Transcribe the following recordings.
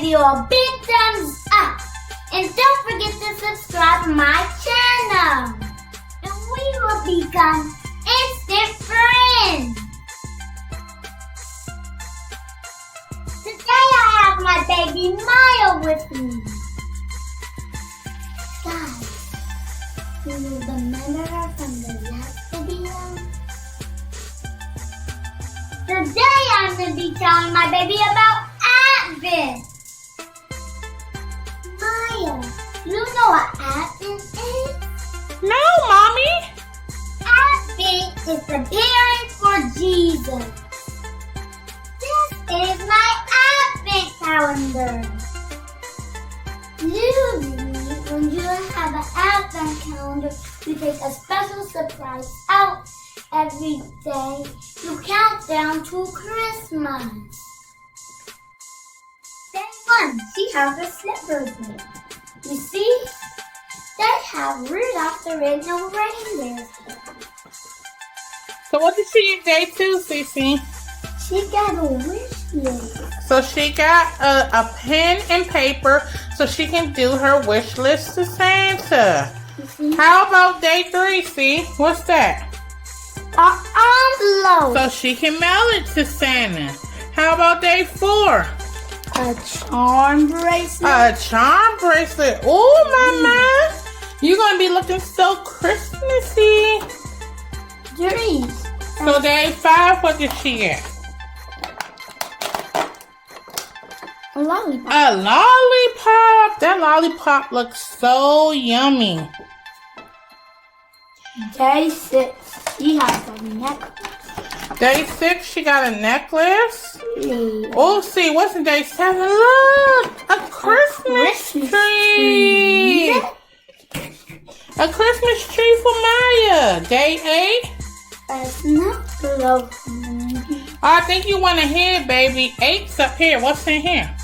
video a big thumbs up. And don't forget to subscribe to my channel. And we will become instant friends. Today I have my baby Maya with me. Guys, do you remember her from the last video? Today I'm going to be telling my baby about Advent. Maya, you know what Advent is? No, Mommy. Advent is preparing for Jesus. This is my Advent calendar. Usually, when you have an Advent calendar, you take a special surprise out every day. You count down to Christmas. Day 1, see how the slippers made. You see? They have Rudolph the red-nosed reindeer. So what did she get day 2, Cece? She got a wish list. So she got a pen and paper so she can do her wish list to Santa. How about day 3, see? What's that? An envelope. So she can mail it to Santa. How about day 4? A charm bracelet. A charm bracelet. Oh, Mama. You're going to be looking so Christmassy. Dreams. So day 5, what did she get? A lollipop. A lollipop. That lollipop looks so yummy. Day 6, she has a necklace. Day 6, she got a necklace. Yeah. Oh, see, what's in day 7? Look, a Christmas tree. A Christmas tree for Maya. Day 8. It's not close. I think you went ahead, baby. 8's up here. What's in here?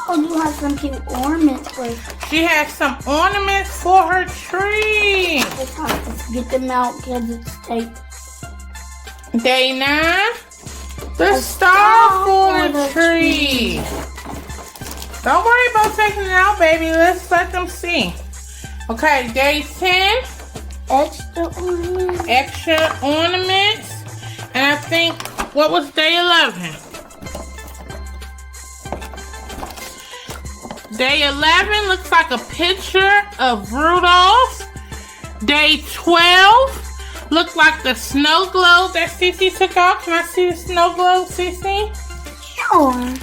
You have some cute ornaments for you. She has some ornaments for her tree. Let's get them out because it's taped. Day 9. The star for the tree. Don't worry about taking it out, baby. Let's let them see. Okay, day 10. Extra ornaments. Extra ornaments. And I think, what was day 11? Day 11 looks like a picture of Rudolph. Day 12 looks like the snow globe that Cece took out. Can I see the snow globe, Cece? Sure.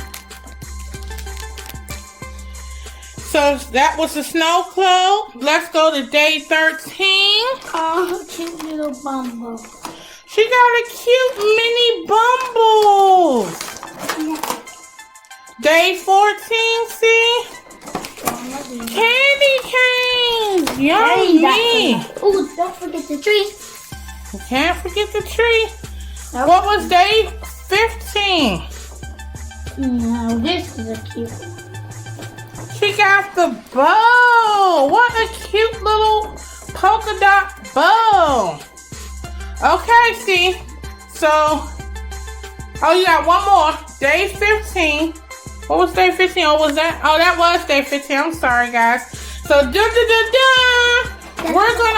So that was the snow globe. Let's go to day 13. Oh, cute little bumble. She got a cute mini bumble. Yeah. Day 14, see? Candy canes! Yummy! Ooh, don't forget the tree. You can't forget the tree. What was day 15? No, this is a cute one. She got the bow. What a cute little polka dot bow. Okay, see. So, oh, you got one more. Day 15. What was day 15? Oh, was that? Oh, that was day 15. I'm sorry, guys. So, we're going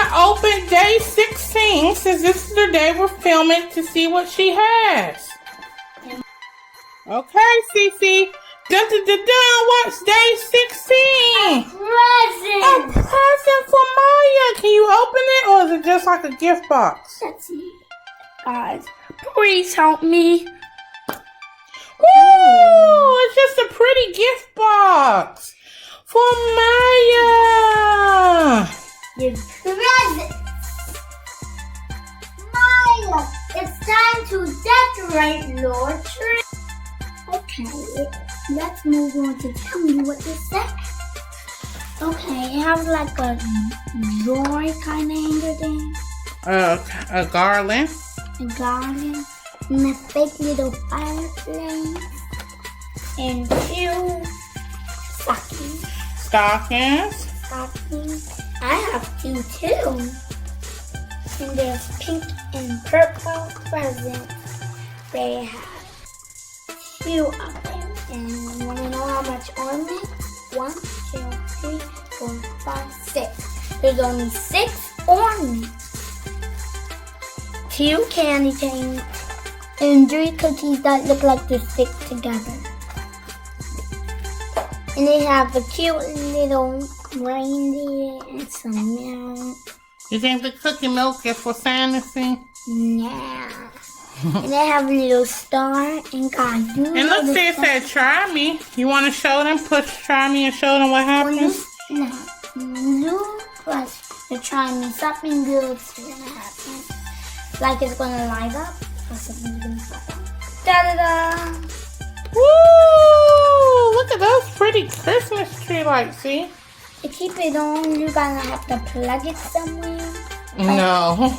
to open day 16 since this is the day we're filming to see what she has. Okay, Cece. What's day 16? Present. A present for Maya. Can you open it or is it just like a gift box? Let's see. Guys, please help me. Ooh, it's just a pretty gift box for Maya. Your presents. Maya, it's time to decorate your tree. Okay, let's move on to tell me what this says. Okay, it has like a joy kind of hanger thing. A garland. A garland. And a fake little fireplace. And 2 stockings. I have 2 too. And there's pink and purple presents they have. few of them. And you want to know how much ornaments? 1, 2, 3, 4, 5, 6. There's only 6 ornaments. 2 candy canes. And 3 cookies that look like they stick together. And they have a cute little reindeer and some milk. You think the cookie milk is for fantasy? Yeah. And they have a little star and God. And look, see, it said, try me. You want to show them? Try me and show them what happens? You plus to try me. Something good's gonna happen. Like it's gonna light up or something's gonna happen. Da-da-da! Woo! Look at those pretty Christmas tree lights, see? To keep it on, you're gonna have to plug it somewhere. No.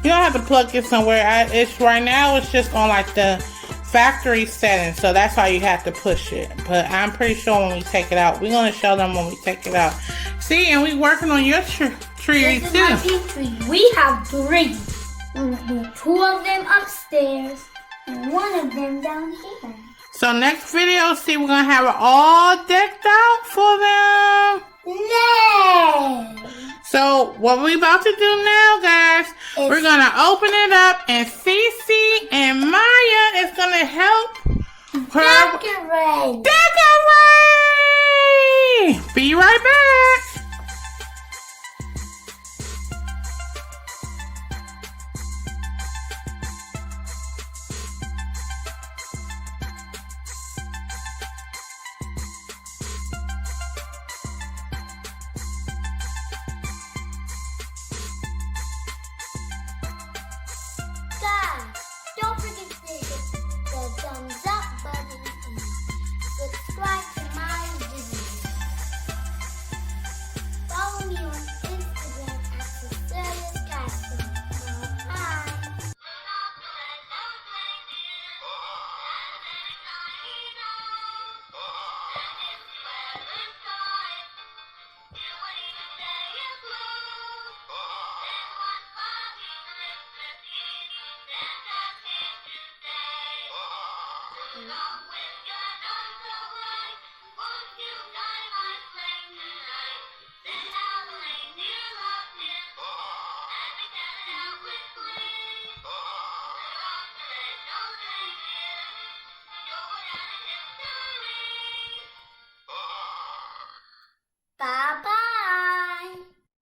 You don't have to plug it somewhere. It's right now, it's just on like the factory setting. So that's why you have to push it. But I'm pretty sure when we take it out, we're going to show them when we take it out. See, and we're working on your tree this too. Is my pink tree. We have 3. We'll do 2 of them upstairs and 1 of them down here. So next video, see, we're going to have it all decked out for them. Yay! So what we about to do now, guys, we're going to open it up and Cece and Maya is going to help her Decorate! decorate! Be right back.